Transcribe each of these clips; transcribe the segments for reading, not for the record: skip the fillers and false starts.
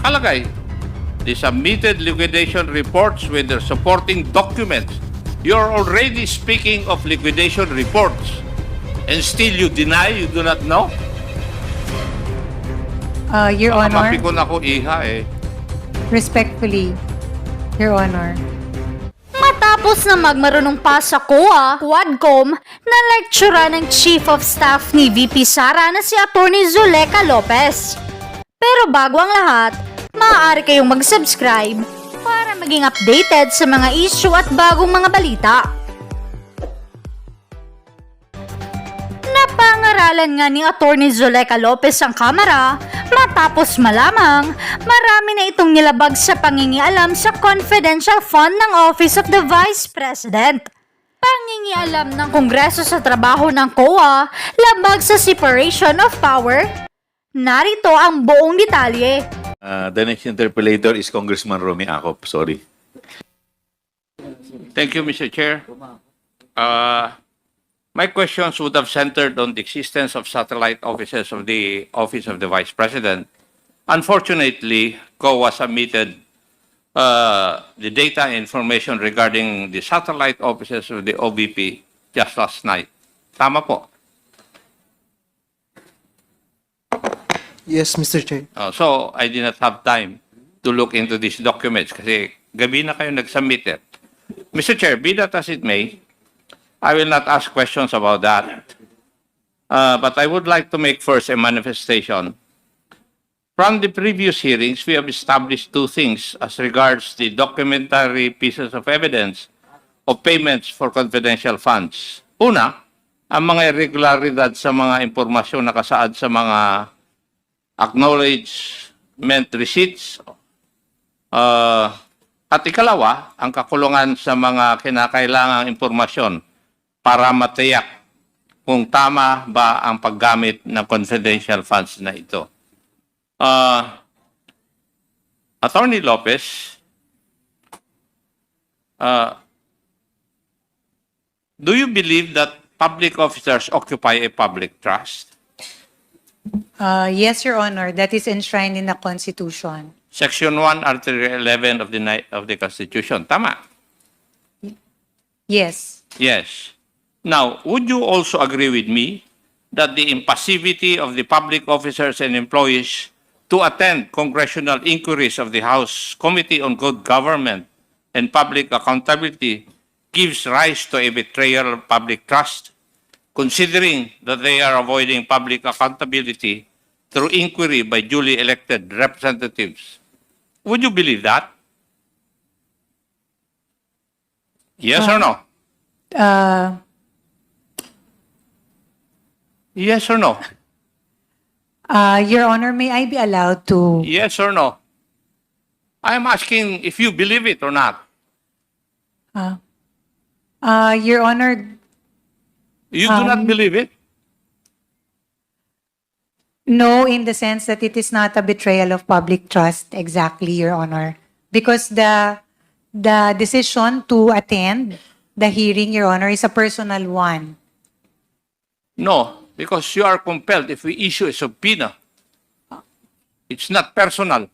nakalagay, the submitted liquidation reports with their supporting documents. You're already speaking of liquidation reports. And still you deny, you do not know? Your Honor, Mapikon ako iha eh. respectfully, Your Honor. Matapos na magmarunong pa sa COA, Quadcom, na lectura ng Chief of Staff ni VP Sara na si Atty.Lopez. Pero bago ang lahat, maaari kayong mag-subscribe para maging updated sa mga issue at bagong mga balita. Napangaralan nga ni Atty.Lopez ang Kamara matapos malamang marami na itong nilabag sa pangingialam sa confidential fund ng Office of the Vice President. Pangingialam ng Kongreso sa trabaho ng COA labag sa separation of power. Narito ang buong detalye. The next interpellator is Congressman Romy Acop. Sorry. Thank you, Mr. Chair. My questions would have centered on the existence of satellite offices of the Office of the Vice President. Unfortunately, COA submitted the data and information regarding the satellite offices of the OVP just last night. Tama po. Yes, Mr. Chair. So, I did not have time to look into these documents kasi gabi na kayo nag-submit it. Mr. Chair, be that as it may, I will not ask questions about that. But I would like to make first a manifestation. From the previous hearings, we have established two things as regards the documentary pieces of evidence of payments for confidential funds. Una, ang mga irregularidad sa mga impormasyon na nakasaad sa mga acknowledgement receipts. At ikalawa, ang kakulungan sa mga kinakailangang impormasyon para matiyak kung tama ba ang paggamit ng confidential funds na ito. Atty. Lopez, do you believe that public officers occupy a public trust? Yes, Your Honor, that is enshrined in the Constitution. Section 1, Article 11 of the Constitution. Tama? Yes. Yes. Now, would you also agree with me that the impassivity of the public officers and employees to attend congressional inquiries of the House Committee on Good Government and Public Accountability gives rise to a betrayal of public trust, considering that they are avoiding public accountability through inquiry by duly elected representatives? Would you believe that? Yes or no? Yes or no? Your Honor, may I be allowed to... Yes or no? I'm asking if you believe it or not. Your Honor, You do not believe it? no, in the sense that it is not a betrayal of public trust, exactly, Your Honor. Because the decision to attend the hearing, Your Honor, is a personal one. No, because you are compelled if we issue a subpoena. It's not personal.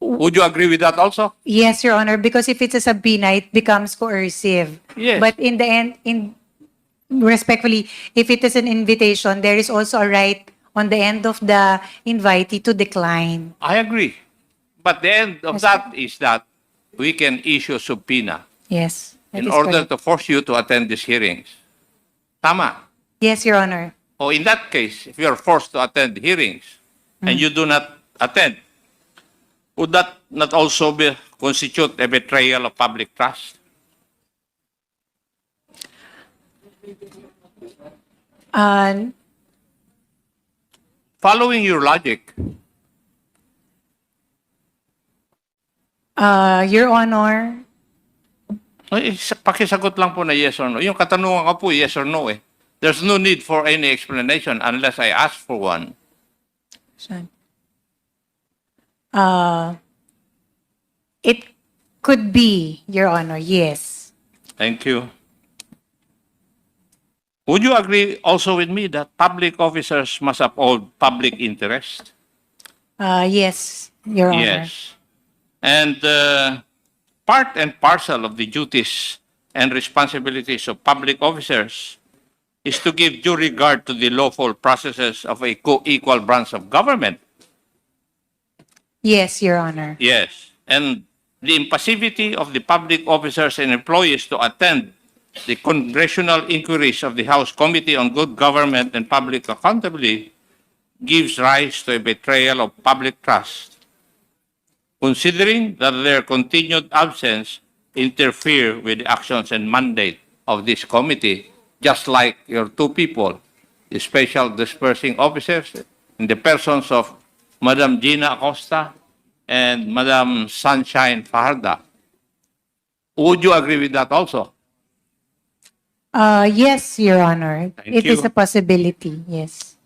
Would you agree with that also? Yes, Your Honor, because if it's a subpoena, it becomes coercive. Yes. But in the end, respectfully, if it is an invitation, there is also a right on the end of the invitee to decline. I agree. But the end of that is that we can issue a subpoena Yes. that in is order correct. to force you to attend these hearings. Tama. Yes, Your Honor. O in that case, if you are forced to attend hearings and you do not attend, would that not also constitute a betrayal of public trust? Following your logic, Your Honor, pakisagot lang po na yes or no. Yung katanungan ko po, yes or no eh. There's no need for any explanation unless I ask for one. it could be, Your Honor, yes. Thank you. Would you agree also with me that public officers must uphold public interest? Yes, Your Honor. Yes. And part and parcel of the duties and responsibilities of public officers is to give due regard to the lawful processes of a co-equal branch of government. Yes, Your Honor. Yes. And the impassivity of the public officers and employees to attend the congressional inquiries of the House Committee on Good Government and Public Accountability gives rise to a betrayal of public trust, considering that their continued absence interfere with the actions and mandate of this committee, just like your two people, the special dispersing officers, in the persons of Madam Gina Acosta and Madam Sunshine Fajarda. Would you agree with that also? Yes, Your Honor. Thank It is you. a possibility, yes.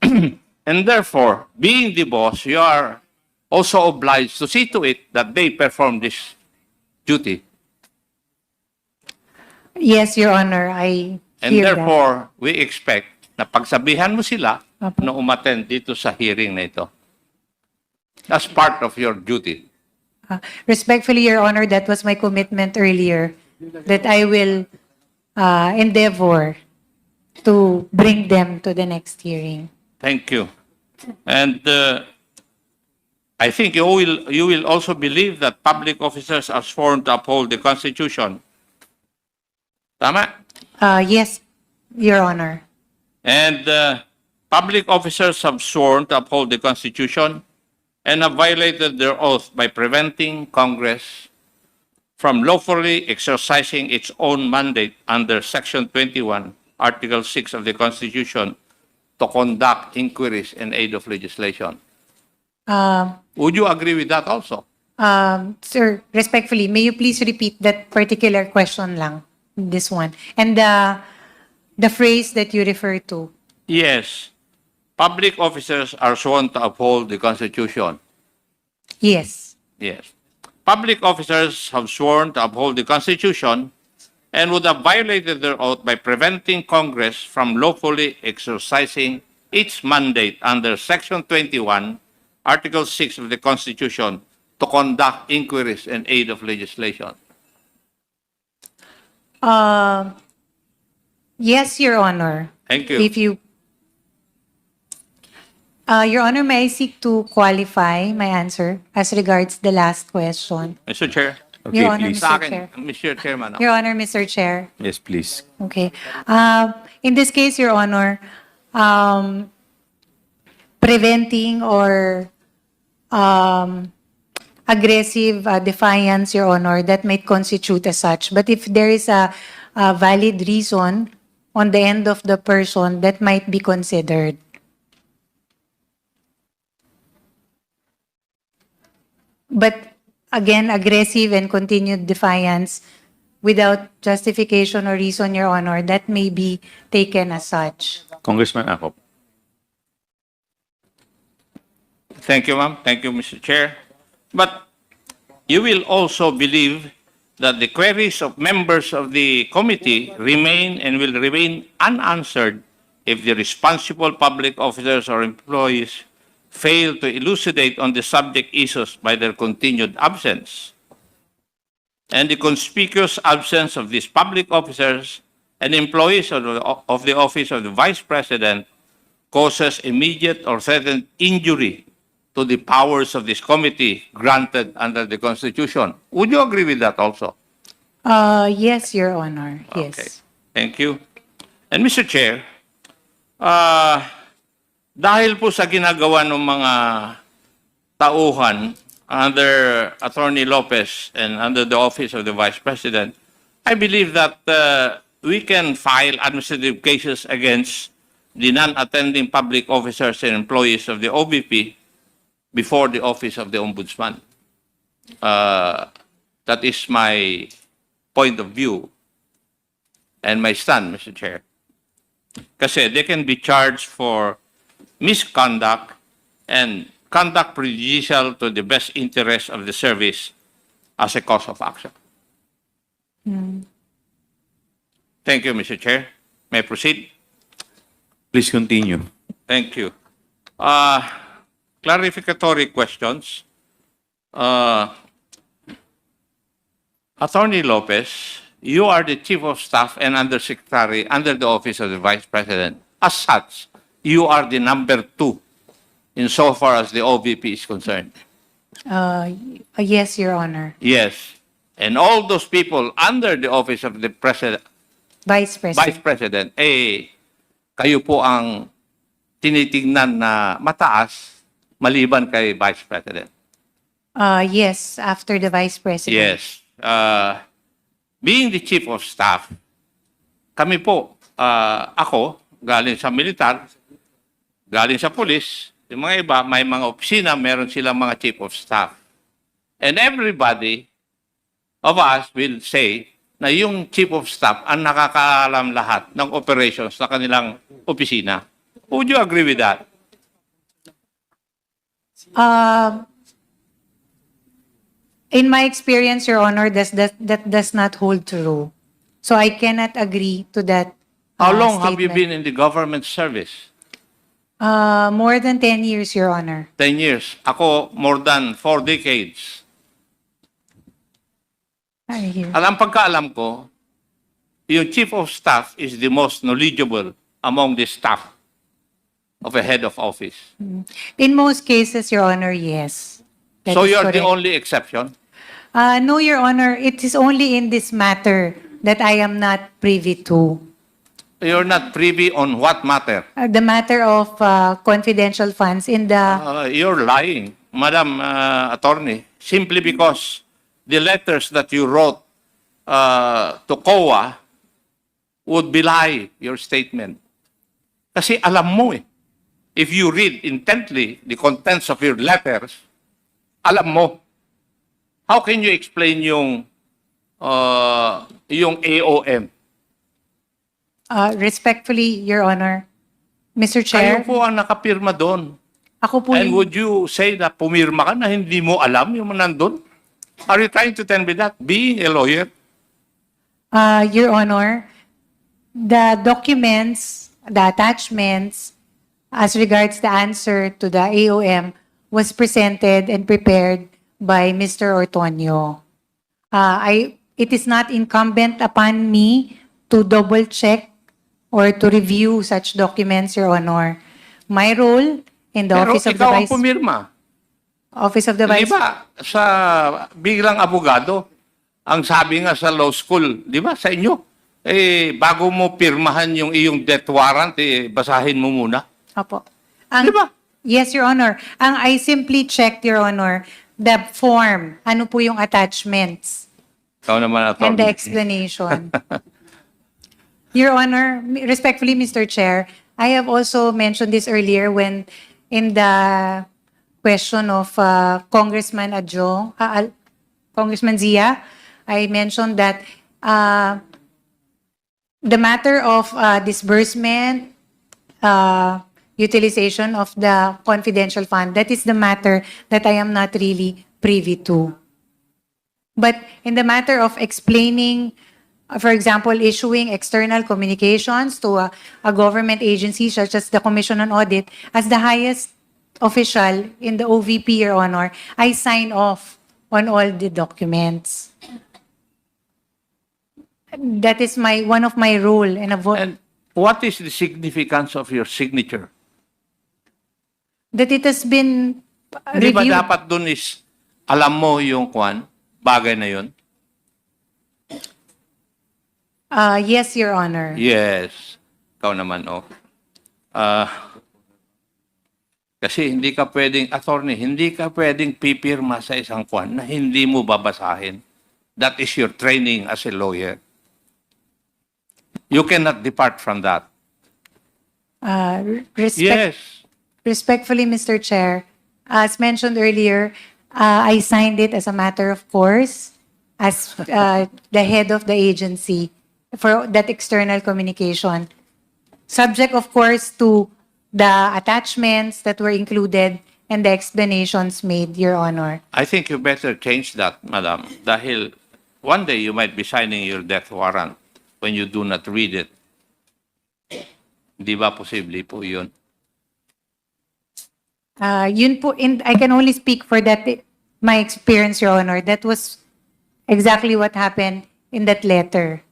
And therefore, being the boss, you are also obliged to see to it that they perform this duty. Yes, Your Honor, I And hear that. therefore, we expect na pagsabihan mo sila Opo. na umattend dito sa hearing na ito. That's part of your duty. Respectfully, Your Honor, that was my commitment earlier, that I will endeavor to bring them to the next hearing. Thank you. And I think you will also believe that public officers are sworn to uphold the Constitution. Tama? Yes, Your Honor. And public officers have sworn to uphold the Constitution and have violated their oath by preventing Congress from lawfully exercising its own mandate under Section 21, Article 6 of the Constitution to conduct inquiries in aid of legislation. Would you agree with that also? Sir, respectfully, may you please repeat that particular question lang, this one, and the phrase that you refer to? Yes. Public officers are sworn to uphold the Constitution. Yes. Yes. Public officers have sworn to uphold the Constitution and would have violated their oath by preventing Congress from lawfully exercising its mandate under Section 21, Article 6 of the Constitution to conduct inquiries in aid of legislation. Yes, Your Honor. Thank you. If you, Your Honor, may I seek to qualify my answer as regards the last question? Mr. Chair. Okay, Your Honor, please. Sa Mr. Chair. akin, Mr. Chairman. Your Honor, Mr. Chair. Yes, please. Okay. In this case, Your Honor, preventing or aggressive defiance, Your Honor, that might constitute as such. But if there is a valid reason on the end of the person, that might be considered. But again, aggressive and continued defiance without justification or reason, Your Honor, that may be taken as such. Congressman Acop. Thank you, ma'am. Thank you, Mr. Chair. But you will also believe that the queries of members of the committee remain and will remain unanswered if the responsible public officers or employees fail to elucidate on the subject issues by their continued absence. And the conspicuous absence of these public officers and employees of the Office of the Vice President causes immediate or threatened injury to the powers of this committee granted under the Constitution. Would you agree with that also? Yes, Your Honor. Yes. Okay. Thank you. And Mr. Chair, dahil po sa ginagawa ng mga tauhan under Atty.Lopez and under the Office of the Vice President, I believe that we can file administrative cases against the non-attending public officers and employees of the OVP before the Office of the Ombudsman. That is my point of view and my stand, Mr. Chair. Kasi they can be charged for misconduct and conduct prejudicial to the best interest of the service as a cause of action. Thank you, Mr. Chair. May I proceed? Please continue. Thank you. Clarificatory questions. Attorney Lopez, you are the Chief of Staff and Undersecretary under the Office of the Vice President. As such, you are the number 2 insofar as the OVP is concerned. Yes, Your Honor. Yes. And all those people under the Office of the President, Vice President. Vice President, kayo po ang tinitingnan na mataas maliban kay Vice President. Yes, after the Vice President. Yes. Being the Chief of Staff, kami po, ako, galing sa militar, galing sa pulis, yung mga iba, may mga opisina, meron silang mga Chief of Staff. And everybody of us will say na yung Chief of Staff ang nakakaalam lahat ng operations na kanilang opisina. Would you agree with that? In my experience, Your Honor, that does not hold true. So I cannot agree to that. How long have you statement. been in the government service? More than 10 years, Your Honor. 10 years. Ako, more than 4 decades. I hear. At ang pagkaalam ko, yung Chief of Staff is the most knowledgeable among the staff of a head of office. In most cases, Your Honor, yes. That So is you're the correct. only exception? No, Your Honor, it is only in this matter that I am not privy to. You're not privy on what matter? The matter of confidential funds in the... You're lying, Madam Attorney, simply because the letters that you wrote to COA would belie your statement. Kasi alam mo eh. If you read intently the contents of your letters, alam mo. How can you explain yung AOM? Respectfully, Your Honor, Mr. Kayo Chair, po ang nakapirma doon. ako po And yung- would you say na pumirma ka na hindi mo alam yung nandun? Are you trying to tell me that? Being a lawyer? Your Honor, the documents, the attachments, as regards the answer to the AOM, was presented and prepared by Mr. Ortonio. It is not incumbent upon me to double-check or to review such documents, Your Honor. My role in the Pero Office of the ikaw ang Vice... pumirma. Office of the Di Vice... ba, sa biglang abogado, ang sabi nga sa law school, di ba, sa inyo, bago mo pirmahan yung iyong death warrant, basahin mo muna. Opo. Di ba? Yes, Your Honor. I simply checked, Your Honor, the form. Ano po yung attachments Ikaw naman, and the attorney. explanation. Your Honor, respectfully, Mr. Chair, I have also mentioned this earlier when in the question of Congressman Adjong, Congressman Zia, I mentioned that the matter of disbursement, utilization of the confidential fund, that is the matter that I am not really privy to. But in the matter of explaining, for example, issuing external communications to a government agency such as the Commission on Audit, as the highest official in the OVP, Your Honor, I sign off on all the documents. That is one of my role in And what is the significance of your signature? that it has been Di ba reviewed. dapat dun is, alam mo yung bagay na yun? Yes, Your Honor. Yes. Ikaw naman, oh. Kasi hindi ka pwedeng, attorney, hindi ka pwedeng pipirma sa isang na hindi mo babasahin. That is your training as a lawyer. You cannot depart from that. Yes. Respectfully, Mr. Chair, as mentioned earlier, I signed it as a matter of course as the head of the agency for that external communication. Subject, of course, to the attachments that were included and the explanations made, Your Honor. I think you better change that, madam. Dahil one day you might be signing your death warrant when you do not read it. Di ba posible po yun? Yun po, I can only speak for that my experience, Your Honor, that was exactly what happened in that letter.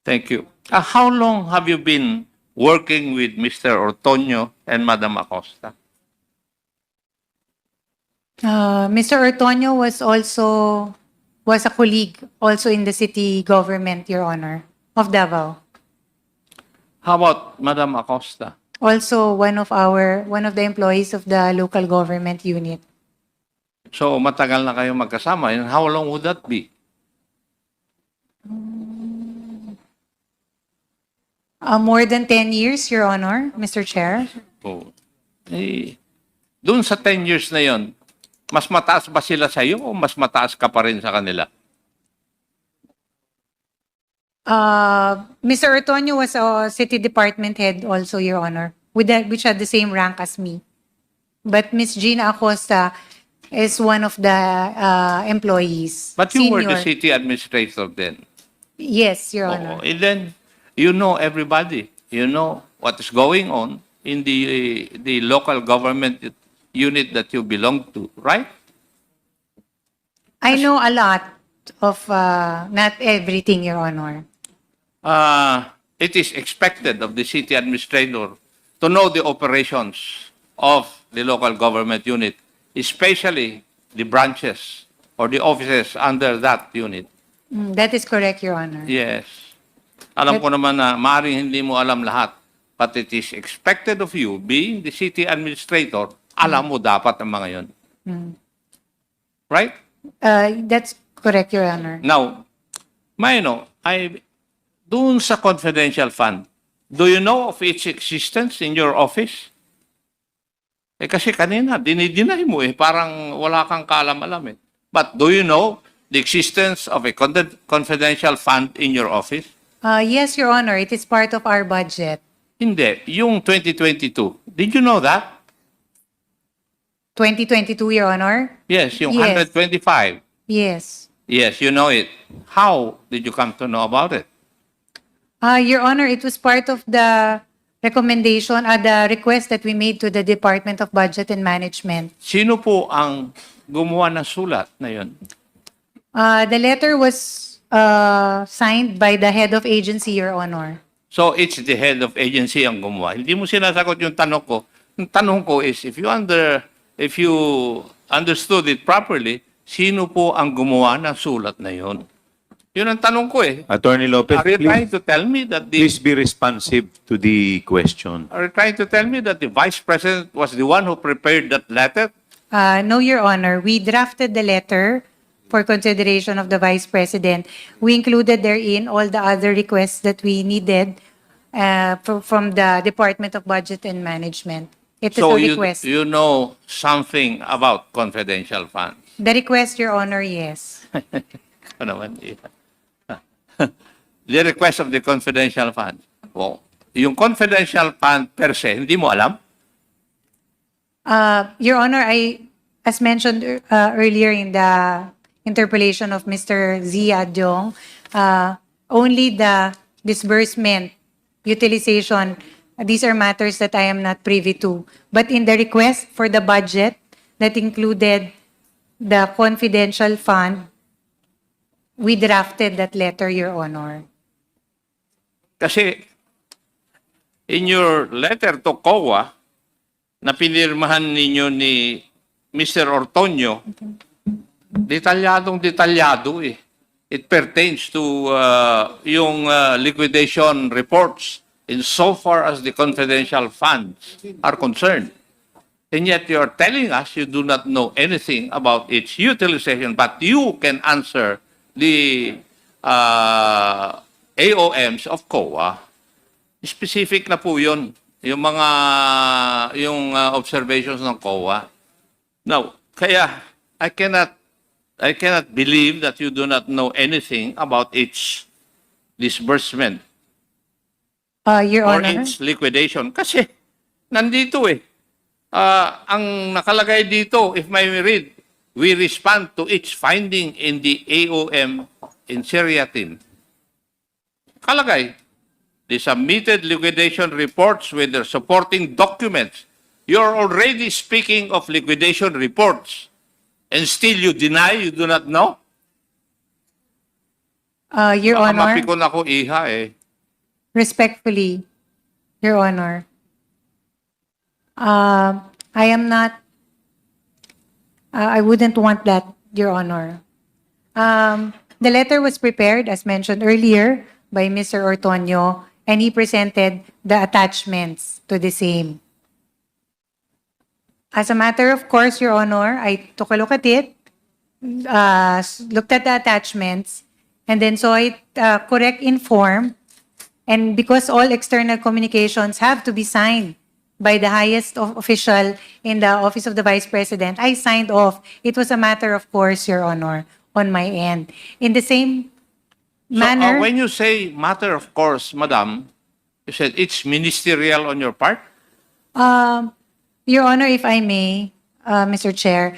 Thank you. How long have you been working with Mr. Ortonio and Madam Acosta? Mr. Ortonio was a colleague also in the city government, Your Honor, of Davao. How about Madam Acosta? Also one of the employees of the local government unit. So matagal na kayo magkasama. And how long would that be? More than 10 years, Your Honor, Mr. Chair. Oh. Doon sa 10 years na yon, mas mataas ba sila sa iyo o mas mataas ka pa rin sa kanila? Mr. Ortonio was a city department head also, Your Honor, which had the same rank as me. But Miss Gina Acosta is one of the employees. But you were the Senior. city administrator then. Yes, Your Oo. Honor. And then, you know everybody. You know what is going on in the local government unit that you belong to, right? I know a lot of, not everything, Your Honor. It is expected of the city administrator to know the operations of the local government unit, especially the branches or the offices under that unit. That is correct, Your Honor. Yes. Alam ko naman na maaaring hindi mo alam lahat, but it is expected of you, being the city administrator, alam mo dapat ang mga yon. Right? That's correct, Your Honor. Now, doon sa confidential fund, do you know of its existence in your office? Kasi kanina, dinideny mo parang wala kang kaalam-alam But do you know the existence of a confidential fund in your office? Yes, Your Honor, it is part of our budget. Hindi. Yung 2022, did you know that? 2022, Your Honor? Yes, yung Yes. 125. Yes. Yes, you know it. How did you come to know about it? Your Honor, it was part of the recommendation, the request that we made to the Department of Budget and Management. Sino po ang gumawa ng sulat na yun? The letter was signed by the head of agency, Your Honor. So it's the head of agency ang gumawa. Hindi mo sinasagot yung tanong ko. Yung tanong ko is, if you understood it properly, sino po ang gumawa ng sulat na yun? Yun ang tanong ko Atty.Lopez, Are you trying please, to tell me that please be responsive to the question. Are you trying to tell me that the Vice President was the one who prepared that letter? No, Your Honor. We drafted the letter for consideration of the Vice President. We included therein all the other requests that we needed from the Department of Budget and Management. It is So a request. you know something about confidential funds. The request, Your Honor, yes. Ano naman, the request of the confidential fund. Well, yung confidential fund per se, hindi mo alam? Your Honor, as mentioned earlier in the interpellation of Mr. Zia Diong, only the disbursement, utilization, these are matters that I am not privy to. But in the request for the budget that included the confidential fund, we drafted that letter, Your Honor. Kasi in your letter to COA na pinirmahan ninyo ni Mr. Ortonio, detalyado It pertains to yung liquidation reports in so far as the confidential funds are concerned. And yet you are telling us you do not know anything about its utilization, but you can answer the AOMs of COA. Specific na po yun, yung observations ng COA. Now, kaya I cannot believe that you do not know anything about its disbursement Your or Honor. its liquidation. Kasi nandito ang nakalagay dito, if may read, we respond to each finding in the AOM in Seriatin. Kalagay, the submitted liquidation reports with their supporting documents. You're already speaking of liquidation reports. And still you deny, you do not know? Your Baka Honor, mapikon ako iha eh. respectfully, Your Honor, I am not, I wouldn't want that, Your Honor. The letter was prepared, as mentioned earlier, by Mr. Ortonio, and he presented the attachments to the same. As a matter of course, Your Honor, I took a look at it, looked at the attachments, and then saw it correct in form. And because all external communications have to be signed by the highest official in the Office of the Vice President, I signed off. It was a matter of course, Your Honor, on my end. In the same manner, When you say matter of course, Madam, you said it's ministerial on your part? Your Honor, if I may, Mr. Chair,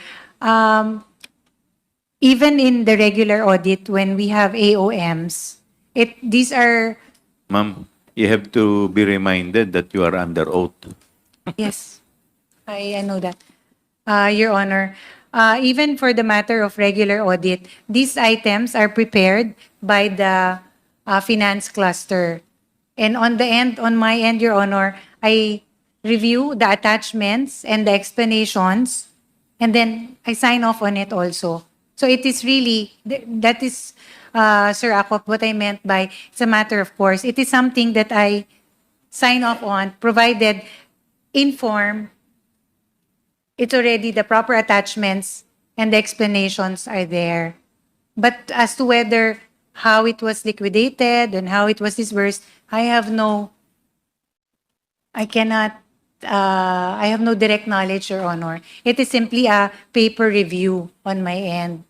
even in the regular audit, when we have AOMs, these are, Ma'am, you have to be reminded that you are under oath. yes, I know that. Your Honor, even for the matter of regular audit, these items are prepared by the finance cluster. And on my end, Your Honor, I review the attachments and the explanations, and then I sign off on it also. So it is really, that is, Sir Acop, what I meant by it's a matter of course. It is something that I sign off on, provided in form, it's already the proper attachments and the explanations are there. But as to whether how it was liquidated and how it was disbursed, I have no direct knowledge, Your Honor. It is simply a paper review on my end.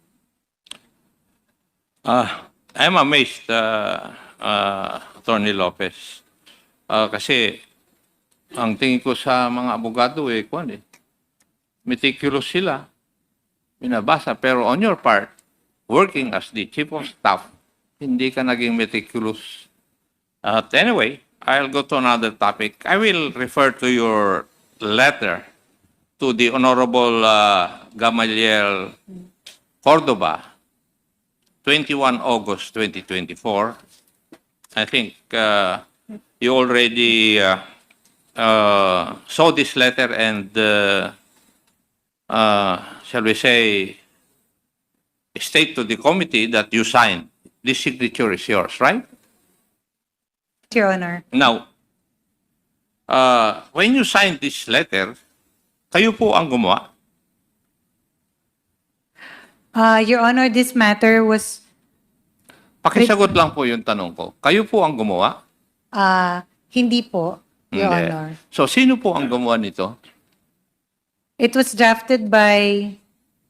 I'm amazed, Atty. Lopez. Kasi ang tingin ko sa mga abogado meticulous sila, binabasa. Pero on your part, working as the chief of staff, hindi ka naging meticulous. Anyway, I'll go to another topic. I will refer to your letter to the Honorable Gamaliel Cordova, 21 August 2024. I think you already saw this letter and, shall we say, state to the committee that you signed. This signature is yours, right? Your Honor. Now, when you signed this letter, kayo po ang gumawa? Your Honor, this matter was Pakisagot lang po yung tanong ko. Kayo po ang gumawa? hindi po, Your Hindi. Honor. So, sino po ang gumawa nito? It was drafted by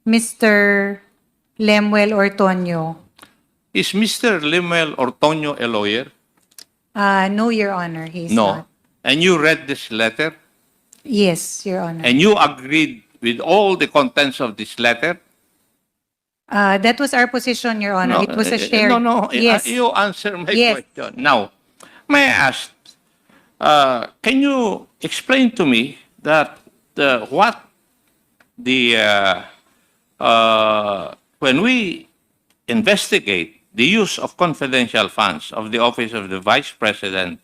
Mr. Lemuel Ortonio. Is Mr. Lemuel Ortonio a lawyer? No, Your Honor, he's No. not. And you read this letter? Yes, Your Honor. And you agreed with all the contents of this letter? That was our position, Your Honor. It was a shared. No. Yes. You answer my Yes. question. Now, may I ask, can you explain to me that when we investigate the use of confidential funds of the Office of the Vice President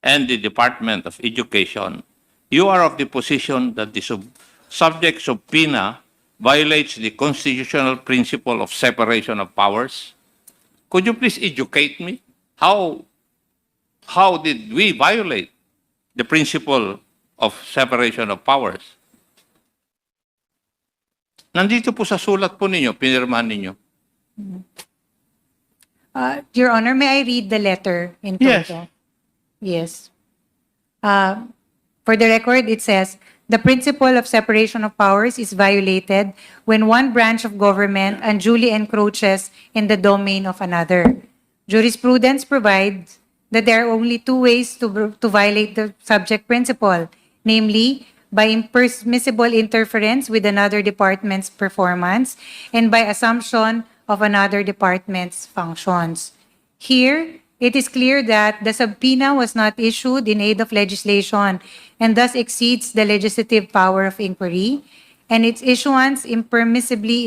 and the Department of Education, you are of the position that the subject subpoena violates the constitutional principle of separation of powers? Could you please educate me? How did we violate the principle of separation of powers? Nandito po sa sulat po ninyo, pinirmahan ninyo. Your Honor, may I read the letter in Yes. total? Yes. For the record, it says, the principle of separation of powers is violated when one branch of government unduly encroaches in the domain of another. Jurisprudence provides that there are only two ways to violate the subject principle, namely, by impermissible interference with another department's performance and by assumption of another department's functions. Here, it is clear that the subpoena was not issued in aid of legislation and thus exceeds the legislative power of inquiry, and its issuance impermissibly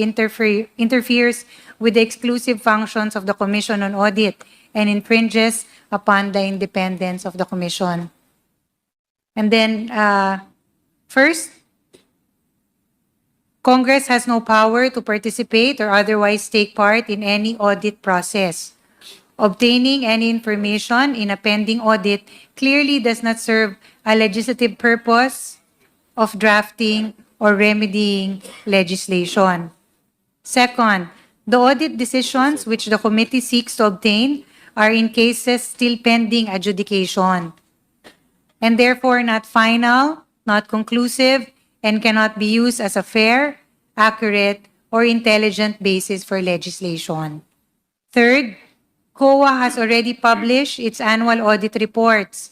interferes with the exclusive functions of the Commission on Audit and infringes upon the independence of the Commission. And then, first, Congress has no power to participate or otherwise take part in any audit process. Obtaining any information in a pending audit clearly does not serve a legislative purpose of drafting or remedying legislation. Second, the audit decisions which the committee seeks to obtain are in cases still pending adjudication, and therefore not final, not conclusive, and cannot be used as a fair, accurate, or intelligent basis for legislation. Third, COA has already published its annual audit reports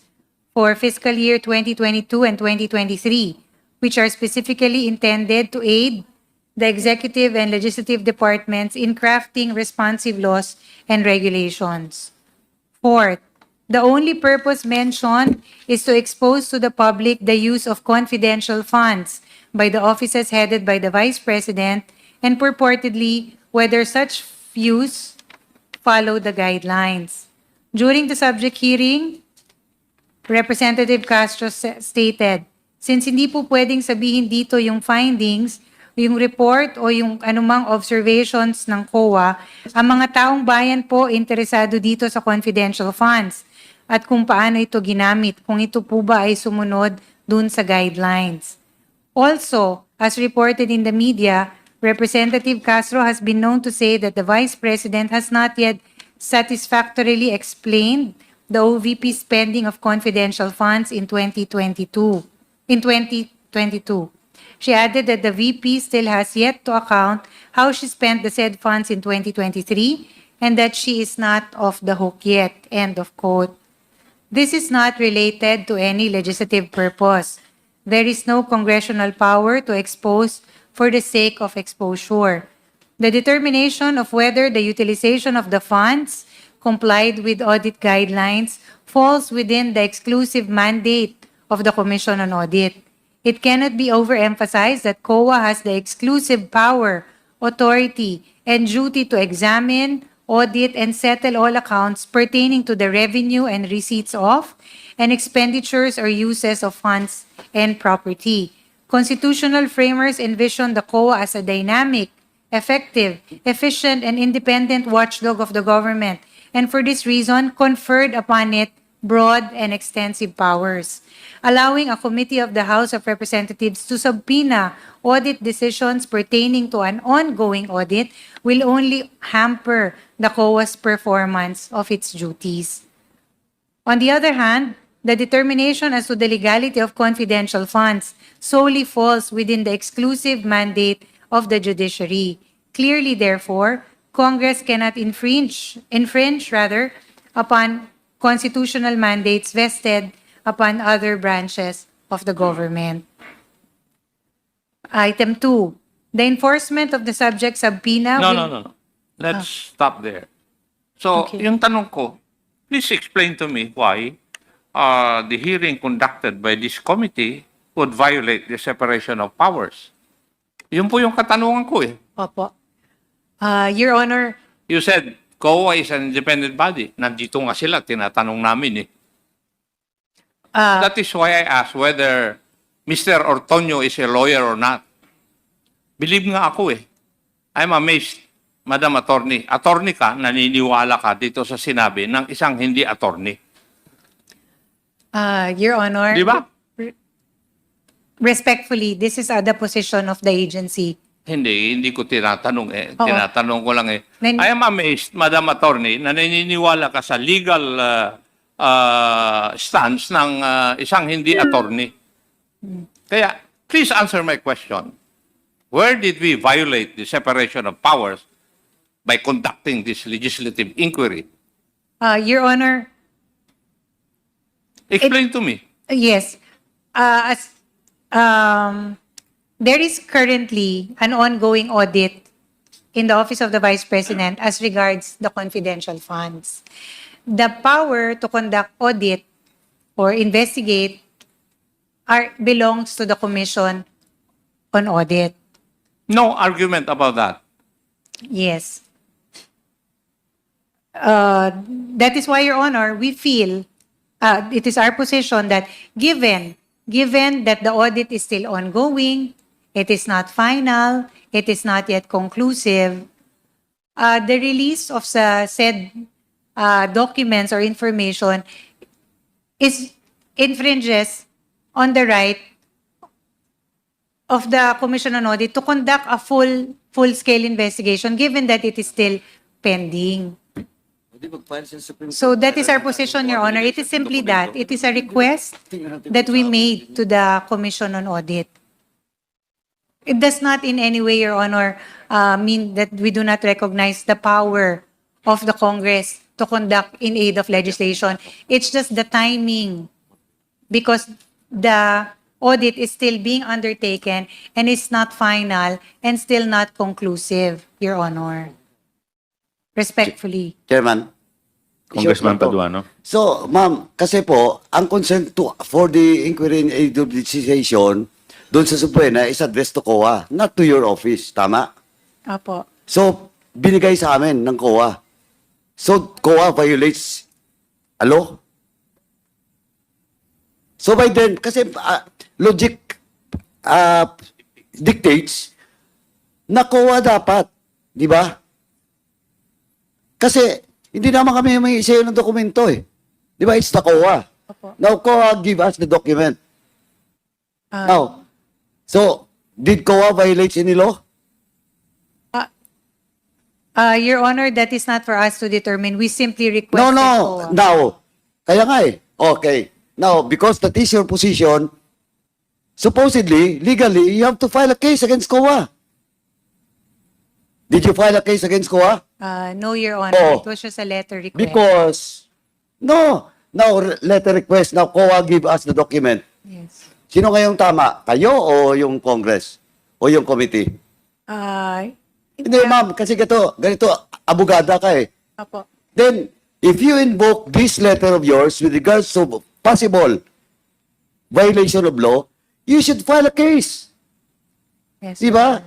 for fiscal year 2022 and 2023, which are specifically intended to aid the executive and legislative departments in crafting responsive laws and regulations. Fourth, the only purpose mentioned is to expose to the public the use of confidential funds by the offices headed by the Vice President and purportedly whether such use follow the guidelines. During the subject hearing, Representative Castro stated, since hindi po pwedeng sabihin dito yung findings, yung report o yung anumang observations ng COA, ang mga taong bayan po interesado dito sa confidential funds at kung paano ito ginamit, kung ito po ba ay sumunod dun sa guidelines. Also, as reported in the media, Representative Castro has been known to say that the Vice President has not yet satisfactorily explained the OVP spending of confidential funds in 2022. She added that the VP still has yet to account how she spent the said funds in 2023 and that she is not off the hook yet. End of quote. This is not related to any legislative purpose. There is no congressional power to expose for the sake of exposure. The determination of whether the utilization of the funds complied with audit guidelines falls within the exclusive mandate of the Commission on Audit. It cannot be overemphasized that COA has the exclusive power, authority, and duty to examine, audit, and settle all accounts pertaining to the revenue and receipts of, and expenditures or uses of funds and property. Constitutional framers envision the COA as a dynamic, effective, efficient, and independent watchdog of the government, and for this reason conferred upon it broad and extensive powers. Allowing a committee of the House of Representatives to subpoena audit decisions pertaining to an ongoing audit will only hamper the COA's performance of its duties. On the other hand, the determination as to the legality of confidential funds solely falls within the exclusive mandate of the judiciary. Clearly, therefore, Congress cannot infringe upon constitutional mandates vested upon other branches of the government. Item 2, the enforcement of the subject subpoena No. Let's stop there. So, Okay. yung tanong ko, please explain to me why the hearing conducted by this committee would violate the separation of powers. Yun po yung katanungan ko eh. Opo. Your Honor, You said COA is an independent body. Nandito nga sila, tinatanong namin eh. That is why I asked whether Mr. Ortonio is a lawyer or not. Believe nga ako eh. I'm amazed, Madam Attorney. Attorney ka, naniniwala ka dito sa sinabi ng isang hindi attorney. Your Honor, Di ba? respectfully, this is the position of the agency. Hindi ko tinatanong eh. Oo. Tinatanong ko lang eh. Nan- I am amazed, Madam Attorney, na naniniwala ka sa legal stance ng isang hindi attorney. Kaya, please answer my question. Where did we violate the separation of powers by conducting this legislative inquiry? Your Honor, Explain to me. yes. There is currently an ongoing audit in the Office of the Vice President as regards the confidential funds. The power to conduct audit or investigate belongs to the Commission on audit. No argument about that. Yes. That is why, Your Honor, we feel it is our position that given that the audit is still ongoing, it is not final, it is not yet conclusive, the release of said documents or information infringes on the right of the Commission on Audit to conduct a full-scale investigation, given that it is still pending. So that is our position, Your Honor. It is simply that. It is a request that we made to the Commission on Audit. It does not in any way, Your Honor, mean that we do not recognize the power of the Congress to conduct in aid of legislation. It's just the timing, because the audit is still being undertaken and is not final and still not conclusive, Your Honor. Respectfully. Chairman. Congressman Short lang po. Paduano. So, ma'am, kasi po, ang consent for the inquiry in aid of legislation doon sa Suprema is addressed to COA, not to your office. Tama? Apo. So, binigay sa amin ng COA. So, COA violates a law. So, by then, kasi logic dictates na COA dapat. Di ba? Kasi, hindi naman kami may isayo ng dokumento eh. Di ba? It's the COA. Opo. Now, COA give us the document. Now, so, did COA violate any law? Your Honor, that is not for us to determine. We simply request No, that no. COA. Now, kaya nga eh. Okay. Now, because that is your position, supposedly, legally, you have to file a case against COA. Did you file a case against COA? No, Your Honor. Oh. It was just a letter request. Because, no. Now, letter request. Now, COA give us the document. Yes. Sino ngayong tama? Kayo o yung Congress? O yung committee? Hindi, ma'am. Kasi ganito, abogada ka eh. Apo. Then, if you invoke this letter of yours with regards to possible violation of law, you should file a case. Yes. Di ba?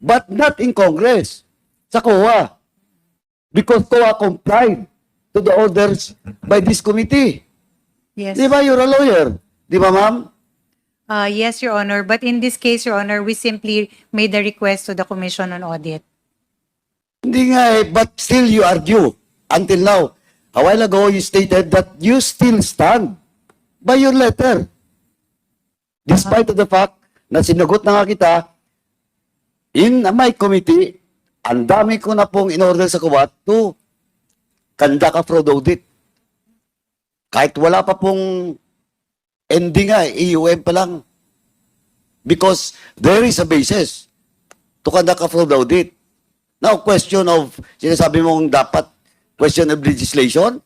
But not in Congress. Sa COA. Because COA complied to the orders by this committee. Yes. Di ba? You're a lawyer. Di ba, ma'am? Yes, Your Honor. But in this case, Your Honor, we simply made a request to the Commission on Audit. Hindi nga eh. But still you argue. Until now. A while ago, you stated that you still stand by your letter. Despite of the fact na sinagot na nga kita, in my committee, ang dami ko na pong in-order sa COA to conduct a fraud audit. Kahit wala pa pong ending nga, EUM pa lang. Because there is a basis to conduct a fraud audit. Now, question of, sinasabi mong dapat, question of legislation?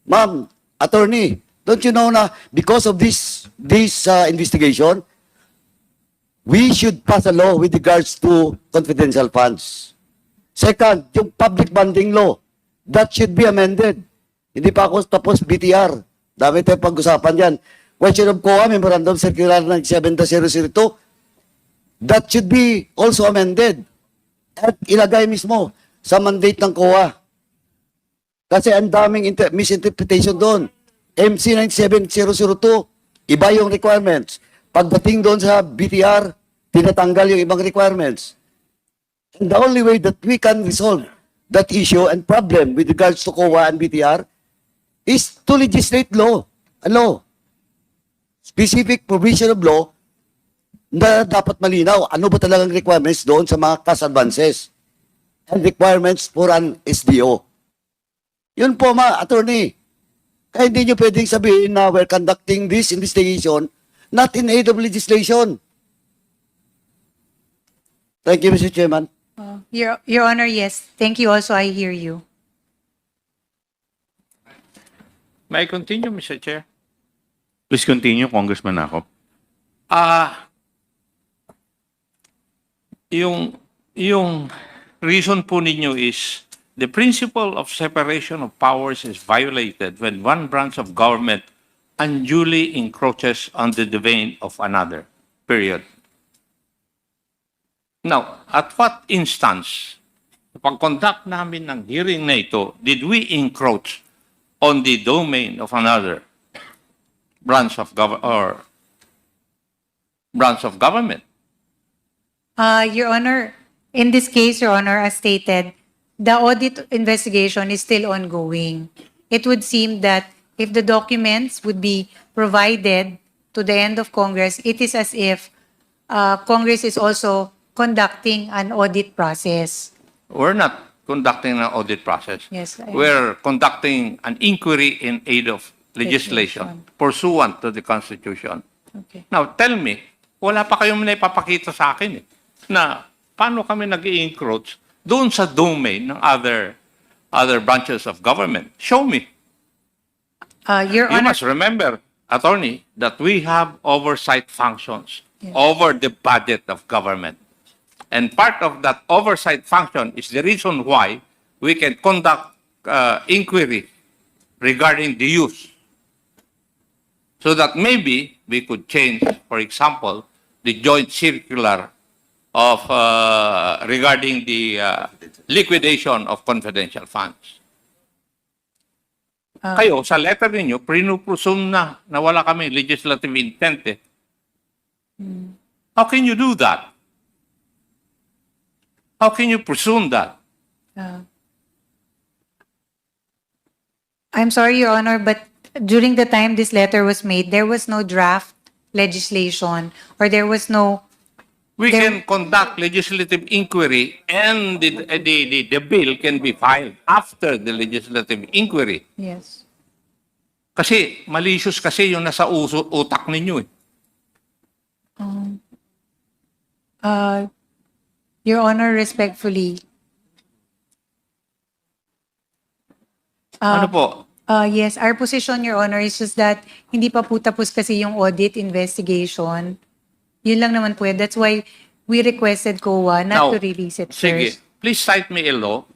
Ma'am, attorney, don't you know na because of this investigation, we should pass a law with regards to confidential funds. Second, yung public funding law, that should be amended. Hindi pa ako tapos BTR. Dami tayong pag-usapan yan. Question of COA, Memorandum Circular ng 7002, that should be also amended. At ilagay mismo sa mandate ng COA. Kasi ang daming misinterpretation doon. MC 97002, iba yung requirements. Pagdating doon sa BTR, tinatanggal yung ibang requirements. And the only way that we can resolve that issue and problem with regards to COA and BTR is to legislate law. A law. Specific provision of law na dapat malinaw. Ano ba talagang requirements doon sa mga cash advances and requirements for an SDO. Yun po, attorney. Kaya hindi nyo pwedeng sabihin na we're conducting this investigation not in aid of legislation. Thank you, Mr. Chairman. Your Honor, yes. Thank you also. I hear you. May I continue, Mr. Chair? Please continue, Congressman Acop. Yung reason po ninyo is the principle of separation of powers is violated when one branch of government unduly encroaches on the domain of another. Period. Now, at what instance, pag-conduct namin ng hearing na ito, did we encroach on the domain of another branch of government? Your Honor, in this case, Your Honor, as stated, the audit investigation is still ongoing. It would seem that if the documents would be provided to the end of Congress, it is as if Congress is also conducting an audit process. We're not conducting an audit process. Yes, We're conducting an inquiry in aid of legislation pursuant to the Constitution. Okay. Now, tell me, wala pa kayong naipapakita sa akin na paano kami nag-i-encroach doon sa domain ng other branches of government. Show me. Your You Honor, must remember, Attorney, that we have oversight functions over the budget of government. And part of that oversight function is the reason why we can conduct inquiry regarding the use. So that maybe we could change, for example, the joint circular of regarding the liquidation of confidential funds. Kayo, sa letter ninyo, presume na wala kami legislative intent eh. How can you do that? How can you presume that? I'm sorry, Your Honor, but during the time this letter was made, there was no draft legislation or there was no... We can conduct legislative inquiry and the bill can be filed after the legislative inquiry. Yes. Kasi malicious kasi yung nasa utak ninyo eh. Your Honor, respectfully. Ano po? Yes, our position, Your Honor, is just that hindi pa po tapos kasi yung audit investigation. Yun lang naman po. That's why we requested COA not to release it sige, first. please cite me a law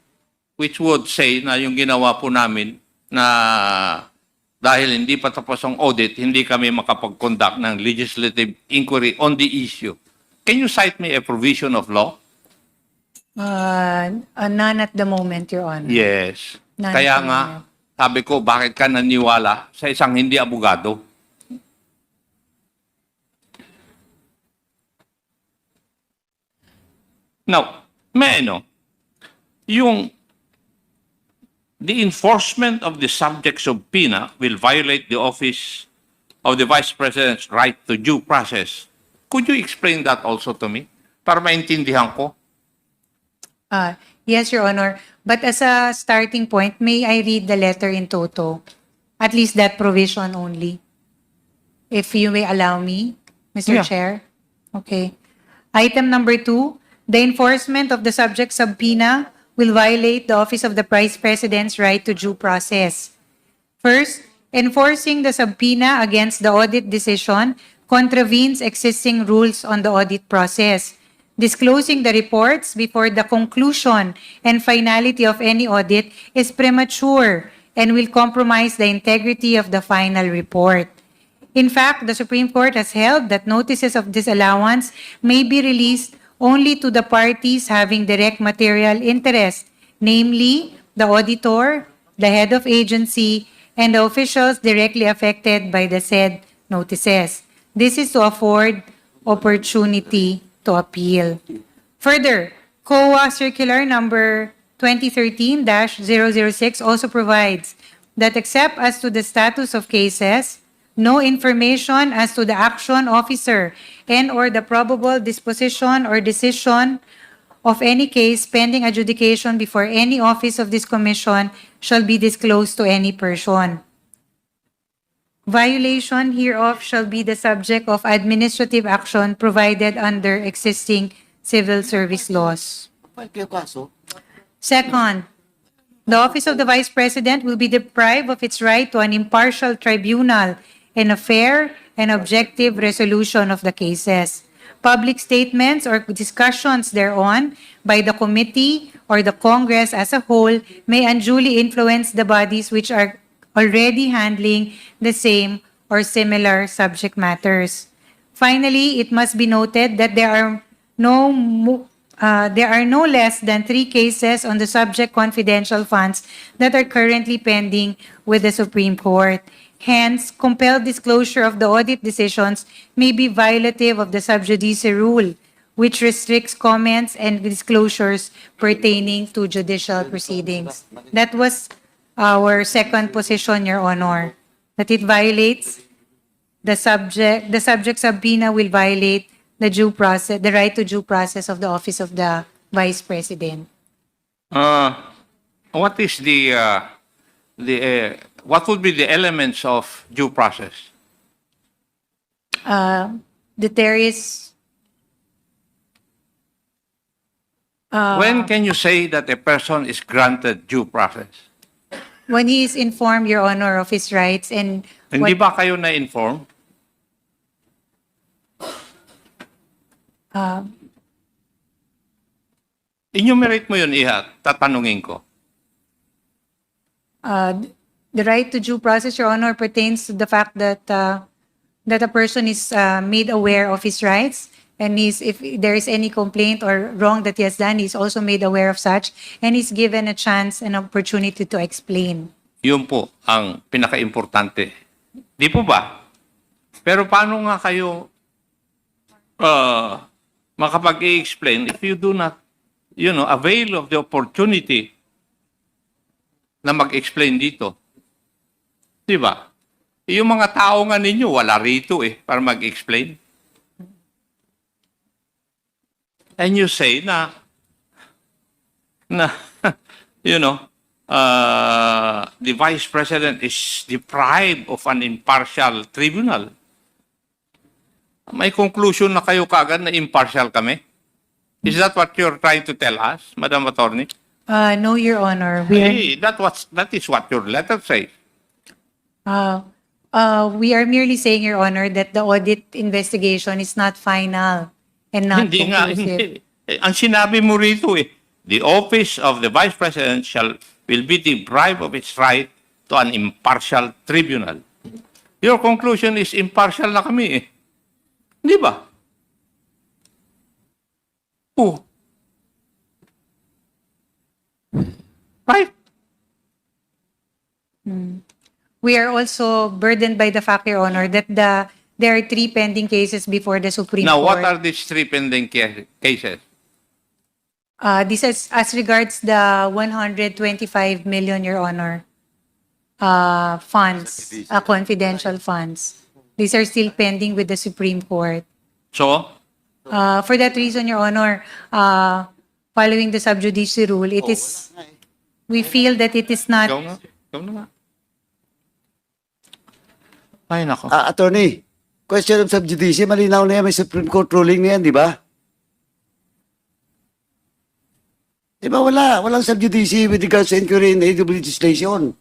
which would say na yung ginawa po namin na dahil hindi pa tapos ang audit, hindi kami makapag-conduct ng legislative inquiry on the issue. Can you cite me a provision of law? None at the moment, Your Honor. Yes. None Kaya at the nga, moment. sabi ko, bakit ka naniwala sa isang hindi abogado? Now, may I know, the enforcement of the subject subpoena will violate the office of the Vice President's right to due process. Could you explain that also to me? Para maintindihan ko. Yes, Your Honor. But as a starting point, may I read the letter in toto? At least that provision only. If you may allow me, Mr. Yeah. Chair. Okay. Item number 2, the enforcement of the subject subpoena will violate the Office of the Vice President's right to due process. First, enforcing the subpoena against the audit decision contravenes existing rules on the audit process. Disclosing the reports before the conclusion and finality of any audit is premature and will compromise the integrity of the final report. In fact, the Supreme Court has held that notices of disallowance may be released only to the parties having direct material interest, namely the auditor, the head of agency, and the officials directly affected by the said notices. This is to afford opportunity to appeal. Further, COA Circular Number 2013-006 also provides that except as to the status of cases, no information as to the action officer and or the probable disposition or decision of any case pending adjudication before any office of this commission shall be disclosed to any person. Violation hereof shall be the subject of administrative action provided under existing civil service laws. Second, the Office of the Vice President will be deprived of its right to an impartial tribunal and a fair and objective resolution of the cases. Public statements or discussions thereon by the committee or the Congress as a whole may unduly influence the bodies which are already handling the same or similar subject matters. Finally, it must be noted that there are no there are no less than 3 cases on the subject confidential funds that are currently pending with the Supreme Court. Hence, compelled disclosure of the audit decisions may be violative of the sub judice rule, which restricts comments and disclosures pertaining to judicial proceedings. That was our second position, Your Honor, that it violates the subject subpoena will violate the due process, the right to due process of the office of the Vice President. What is what would be the elements of due process? That there is When can you say that a person is granted due process? when he is informed, Your Honor, of his rights and Hindi ba kayo na-inform? Enumerate mo yun, Iha. Tatanungin ko. the right to due process, Your Honor, pertains to the fact that that a person is made aware of his rights, and if there is any complaint or wrong that he has done, he's also made aware of such, and he's given a chance and opportunity to explain. Yun po ang pinaka-importante. Di po ba? Pero paano nga kayo makapag-i-explain if you do not, avail of the opportunity na mag-explain dito? Di ba? Yung mga tao nga ninyo, wala rito para mag-explain. And you say na the Vice President is deprived of an impartial tribunal. May conclusion na kayo kagad na impartial kami? Is that what you're trying to tell us, Madam Attorney? No, Your Honor. Hey, that is what your letter says. We are merely saying, Your Honor, that the audit investigation is not final and not Hindi nga, conclusive. hindi. Ang sinabi mo rito the office of the Vice President will be deprived of its right to an impartial tribunal. Your conclusion is impartial na kami Di ba? Oh. Right? We are also burdened by the fact, Your Honor, that there are 3 pending cases before the Supreme Now, Court. what are these 3 pending cases? This is as regards the 125 million, Your Honor, funds, confidential funds. These are still pending with the Supreme Court. So, For that reason, Your Honor, following the sub judice rule, we feel that it is not. ikaw nga. Ikaw na nga. Ay, nako. Attorney, question of sub judice, malinaw na yan, may Supreme Court ruling na yan, di ba? Di ba walang sub judice with regards to inquiry in aid of legislation?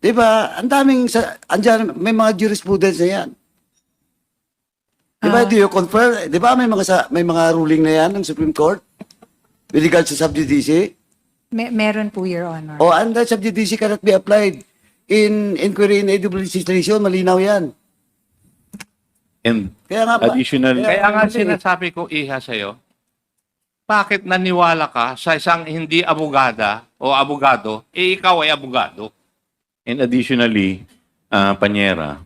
Di ba? Ang daming, andyan, may mga jurisprudence na yan. Di ba, do you confirm? Di ba may mga ruling na yan ng Supreme Court with regards to sub judice? Meron po, Your Honor. O, and that sub judice cannot be applied in inquiry in aid of legislation, malinaw yan. And Kaya nga ba- additional, Kaya nga sinasabi ko, Iha, sa'yo, bakit naniwala ka sa isang hindi abogada o abogado, ikaw ay abogado? and additionally, Panyera,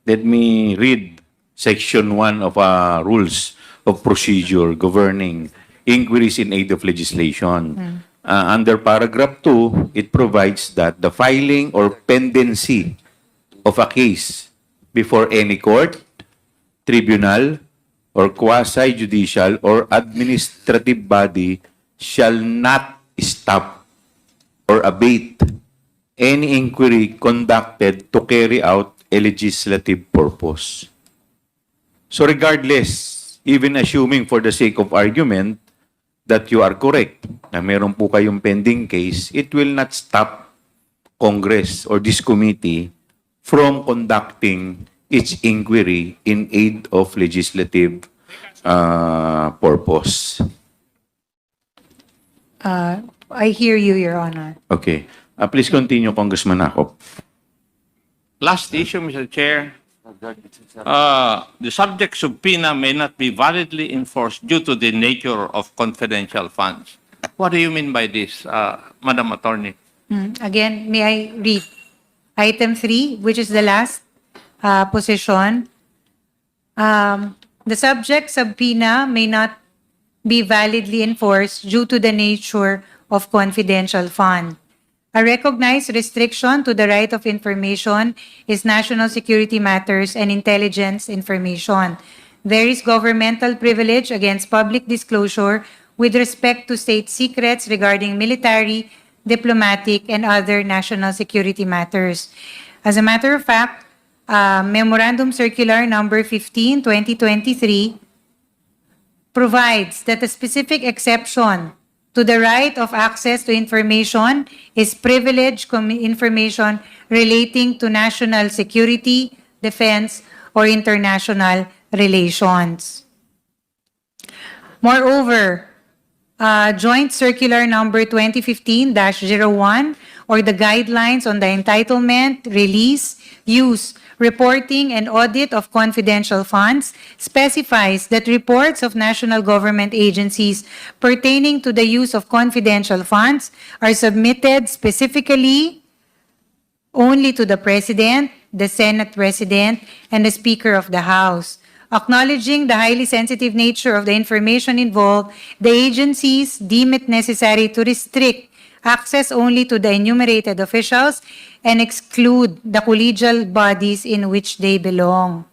let me read Section 1 of Rules of Procedure governing inquiries in aid of legislation. Under paragraph 2, it provides that the filing or pendency of a case before any court, tribunal, or quasi-judicial or administrative body shall not stop or abate any inquiry conducted to carry out a legislative purpose. So regardless, even assuming for the sake of argument that you are correct, na meron po kayong pending case, it will not stop Congress or this committee from conducting its inquiry in aid of legislative purpose. I hear you, Your Honor. Okay. Please continue, Congressman Acop. Last issue, Mr. Chair. The subject subpoena may not be validly enforced due to the nature of confidential funds. What do you mean by this, Madam Attorney? Again, may I read? Item 3, which is the last position. The subject subpoena may not be validly enforced due to the nature of confidential fund. A recognized restriction to the right of information is national security matters and intelligence information. There is governmental privilege against public disclosure with respect to state secrets regarding military, diplomatic, and other national security matters. As a matter of fact, Memorandum Circular Number 15, 2023 provides that a specific exception to the right of access to information is privileged information relating to national security, defense, or international relations. Moreover, Joint Circular Number 2015-01 or the Guidelines on the Entitlement, Release, Use, Reporting, and Audit of Confidential Funds specifies that reports of national government agencies pertaining to the use of confidential funds are submitted specifically only to the President, the Senate President, and the Speaker of the House. Acknowledging the highly sensitive nature of the information involved, the agencies deem it necessary to restrict access only to the enumerated officials and exclude the collegial bodies in which they belong.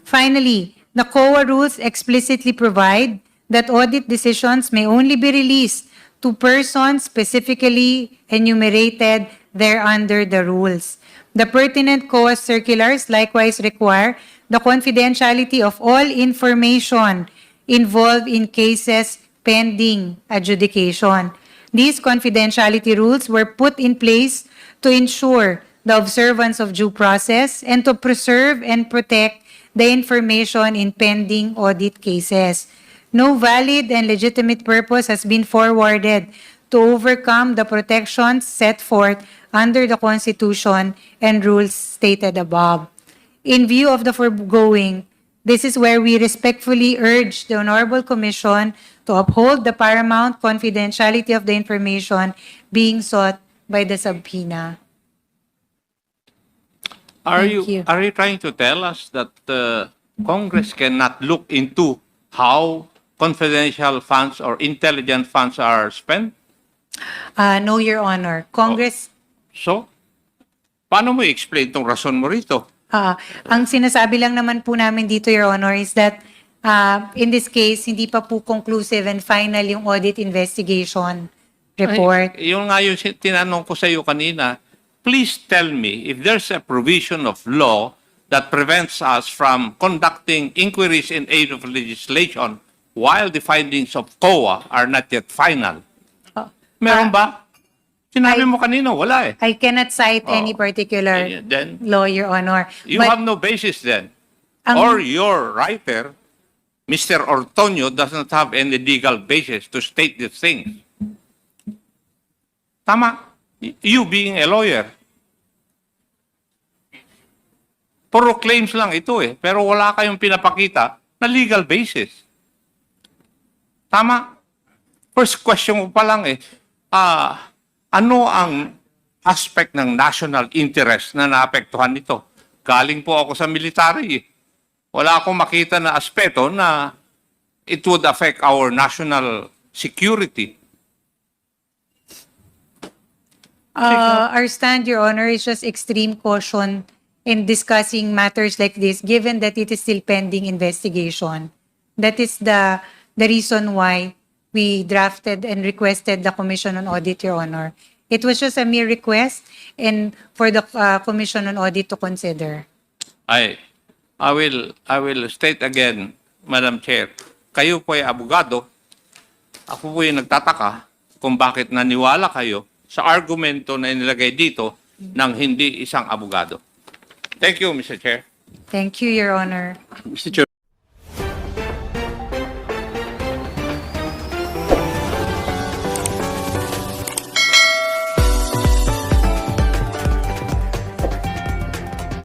Finally, the COA rules explicitly provide that audit decisions may only be released to persons specifically enumerated thereunder the rules. The pertinent COA circulars likewise require the confidentiality of all information involved in cases pending adjudication. These confidentiality rules were put in place to ensure the observance of due process and to preserve and protect the information in pending audit cases. No valid and legitimate purpose has been forwarded to overcome the protections set forth under the Constitution and rules stated above. In view of the foregoing, this is where we respectfully urge the Honorable Commission to uphold the paramount confidentiality of the information being sought by the subpoena. Are Thank you. you trying to tell us that Congress cannot look into how confidential funds or intelligent funds are spent? No, Your Honor. Congress, So, paano mo i-explain tong rason mo rito? ang sinasabi lang naman po namin dito, Your Honor, is that in this case, hindi pa po conclusive and final yung audit investigation report. Ay, yung nga yung tinanong ko sa iyo kanina, please tell me if there's a provision of law that prevents us from conducting inquiries in aid of legislation while the findings of COA are not yet final. Meron ba? Sinabi mo kanina, wala eh. I cannot cite any particular Then, law, Your Honor. you But have no basis then. ang- Or your writer, Mr. Ortonio, does not have any legal basis to state these things. Tama. You being a lawyer. Puro claims lang ito eh. Pero wala kayong pinapakita na legal basis. Tama. First question mo pa lang eh. Ano ang aspect ng national interest na naapektuhan nito? Galing po ako sa military eh. Wala akong makita na aspeto na it would affect our national security. Our stand, Your Honor, is just extreme caution in discussing matters like this, given that it is still pending investigation. That is the reason why we drafted and requested the Commission on Audit, Your Honor. It was just a mere request and for the Commission on Audit to consider. I will state again, Madam Chair, kayo po ay abogado, ako po yung nagtataka kung bakit naniwala kayo sa argumento na inilagay dito ng hindi isang abogado. Thank you, Mr. Chair. Thank you, Your Honor. Mr. Chair.